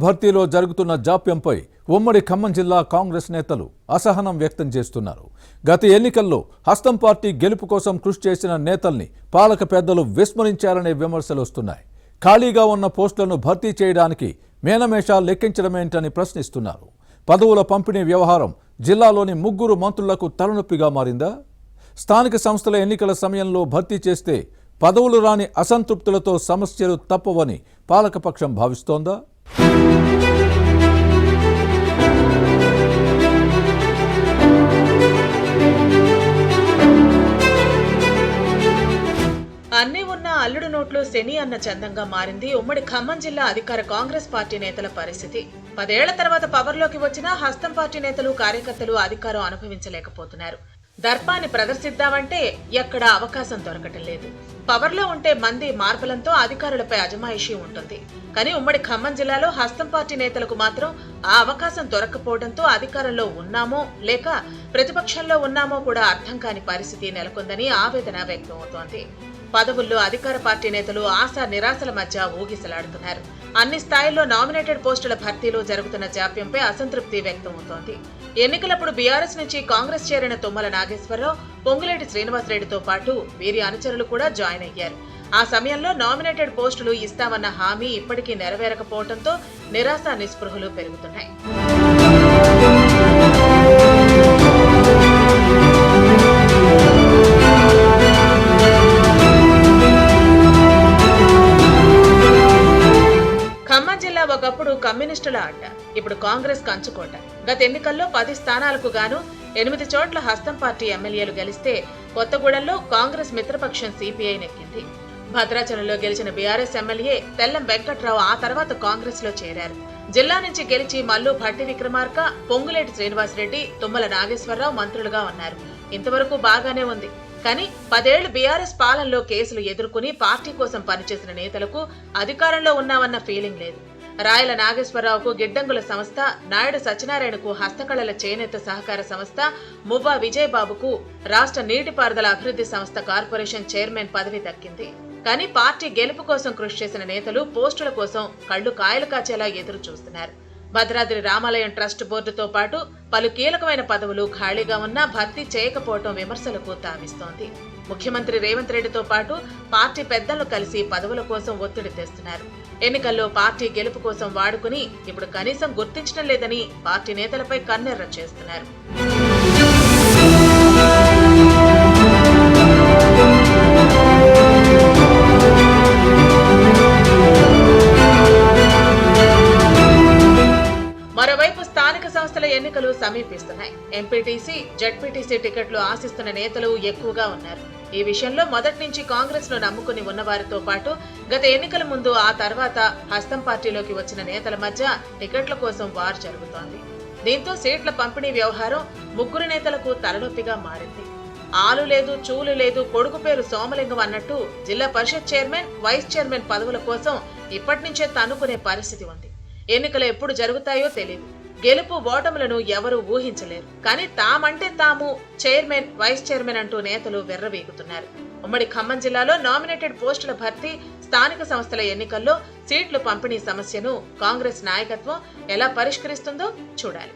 భర్తీలో జరుగుతున్న జాప్యంపై ఉమ్మడి ఖమ్మం జిల్లా కాంగ్రెస్ నేతలు అసహనం వ్యక్తం చేస్తున్నారు. గత ఎన్నికల్లో హస్తం పార్టీ గెలుపు కోసం కృషి చేసిన నేతల్ని పాలక పెద్దలు విస్మరించారనే విమర్శలు వస్తున్నాయి. ఖాళీగా ఉన్న పోస్టులను భర్తీ చేయడానికి మేనమేషాలు లెక్కించడమేంటని ప్రశ్నిస్తున్నారు. పదవుల పంపిణీ వ్యవహారం జిల్లాలోని 3 మంత్రులకు తలనొప్పిగా మారిందా? స్థానిక సంస్థల ఎన్నికల సమయంలో భర్తీ చేస్తే పదవులు రాని అసంతృప్తులతో సమస్యలు తప్పవని పాలకపక్షం భావిస్తోందా? అన్నీ ఉన్న అల్లుడు నోట్లు శని అన్న చందంగా మారింది ఉమ్మడి ఖమ్మం జిల్లా అధికార కాంగ్రెస్ పార్టీ నేతల పరిస్థితి. 10 ఏళ్ల తర్వాత పవర్లోకి వచ్చిన హస్తం పార్టీ నేతలు కార్యకర్తలు అధికారం అనుభవించలేకపోతున్నారు. దర్పాన్ని ప్రదర్శిద్దామంటే ఎక్కడా అవకాశం దొరకటం లేదు. పవర్లో ఉంటే మంది మార్బలంతో అధికారులపై అజమాయిషీ ఉంటుంది. కానీ ఉమ్మడి ఖమ్మం జిల్లాలో హస్తం పార్టీ నేతలకు మాత్రం ఆ అవకాశం దొరక్కపోవడంతో అధికారంలో ఉన్నామో లేక ప్రతిపక్షంలో ఉన్నామో కూడా అర్థం కాని పరిస్థితి నెలకొందని ఆవేదన వ్యక్తమవుతోంది. పదవుల్లో అధికార పార్టీ నేతలు ఆశా నిరాశల మధ్య ఊగిసలాడుతున్నారు. అన్ని స్థాయిల్లో నామినేటెడ్ పోస్టుల భర్తీలో జరుగుతున్న జాప్యంపై అసంతృప్తి వ్యక్తమవుతోంది. ఎన్నికలప్పుడు బీఆర్ఎస్ నుంచి కాంగ్రెస్ చేరిన తుమ్మల నాగేశ్వరరావు, పొంగులేటి శ్రీనివాసరెడ్డితో పాటు వీరి అనుచరులు కూడా జాయిన్ అయ్యారు. ఆ సమయంలో నామినేటెడ్ పోస్టులు ఇస్తామన్న హామీ ఇప్పటికీ నెరవేరకపోవడంతో నిరాశ నిస్పృహలు పెరుగుతున్నాయి. ఖమ్మం జిల్లా ఒకప్పుడు కమ్యూనిస్టుల అడ్డ, ఇప్పుడు కాంగ్రెస్ కంచుకోట. గత ఎన్నికల్లో 10 స్థానాలకు గాను 8 చోట్ల హస్తం పార్టీ ఎమ్మెల్యేలు గెలిస్తే కొత్తగూడెంలో కాంగ్రెస్ మిత్రపక్షం సిపిఐ నెక్కింది. భద్రాచలంలో గెలిచిన బీఆర్ఎస్ ఎమ్మెల్యే తెల్లం వెంకట్రావు ఆ తర్వాత కాంగ్రెస్ లో చేరారు. జిల్లా నుంచి గెలిచి మల్లు భట్టి విక్రమార్క, పొంగులేటి శ్రీనివాసరెడ్డి, తుమ్మల నాగేశ్వరరావు మంత్రులుగా ఉన్నారు. ఇంతవరకు బాగానే ఉంది. కానీ 10 ఏళ్లు బీఆర్ఎస్ పాలనలో కేసులు ఎదుర్కొని పార్టీ కోసం పనిచేసిన నేతలకు అధికారంలో ఉన్నామన్న ఫీలింగ్ లేదు. రాయల నాగేశ్వరరావుకు గిడ్డంగుల సంస్థ, నాయుడు సత్యనారాయణకు హస్తకళల చేనేత సహకార సంస్థ, మువ్వా విజయబాబుకు రాష్ట్ర నీటిపారుదల అభివృద్ధి సంస్థ కార్పొరేషన్ చైర్మన్ పదవి దక్కింది. కానీ పార్టీ గెలుపు కోసం కృషి చేసిన నేతలు పోస్టుల కోసం కళ్లు కాయలు కాచేలా ఎదురు చూస్తున్నారు. భద్రాద్రి రామాలయం ట్రస్ట్ బోర్డుతో పాటు పలు కీలకమైన పదవులు ఖాళీగా ఉన్నా భర్తీ చేయకపోవడం విమర్శలకు తావిస్తోంది. ముఖ్యమంత్రి రేవంత్ రెడ్డితో పాటు పార్టీ పెద్దలను కలిసి పదవుల కోసం ఒత్తిడి తెస్తున్నారు. ఎన్నికల్లో పార్టీ గెలుపు కోసం వాడుకుని ఇప్పుడు కనీసం గుర్తించడం లేదని పార్టీ నేతలపై కన్నెర్ర చేస్తున్నారు. మరోవైపు స్థానిక సంస్థల ఎన్నికలు సమీపిస్తున్నాయి. ఎంపీటీసీ, జడ్పీటీసీ టికెట్లు ఆశిస్తున్న నేతలు ఎక్కువగా ఉన్నారు. ఈ విషయంలో మొదటి నుంచి కాంగ్రెస్ ను నమ్ముకుని ఉన్నవారితో పాటు గత ఎన్నికల ముందు ఆ తర్వాత హస్తం పార్టీలోకి వచ్చిన నేతల మధ్య టికెట్ల కోసం వార్ జరుగుతోంది. దీంతో సీట్ల పంపిణీ వ్యవహారం 3 నేతలకు తలనొప్పిగా మారింది. ఆలు లేదు, చూలు లేదు, కొడుకు పేరు సోమలింగం అన్నట్టు జిల్లా పరిషత్ చైర్మన్, వైస్ చైర్మన్ పదవుల కోసం ఇప్పటి నుంచే తన్నుకునే పరిస్థితి ఉంది. ఎన్నికలు ఎప్పుడు జరుగుతాయో తెలియదు. గెలుపు ఓటములను ఎవరూ ఊహించలేరు. కానీ తామంటే తాము చైర్మన్, వైస్ చైర్మన్ అంటూ నేతలు వెర్రవీగుతున్నారు. ఉమ్మడి ఖమ్మం జిల్లాలో నామినేటెడ్ పోస్టుల భర్తీ, స్థానిక సంస్థల ఎన్నికల్లో సీట్లు పంపిణీ సమస్యను కాంగ్రెస్ నాయకత్వం ఎలా పరిష్కరిస్తుందో చూడాలి.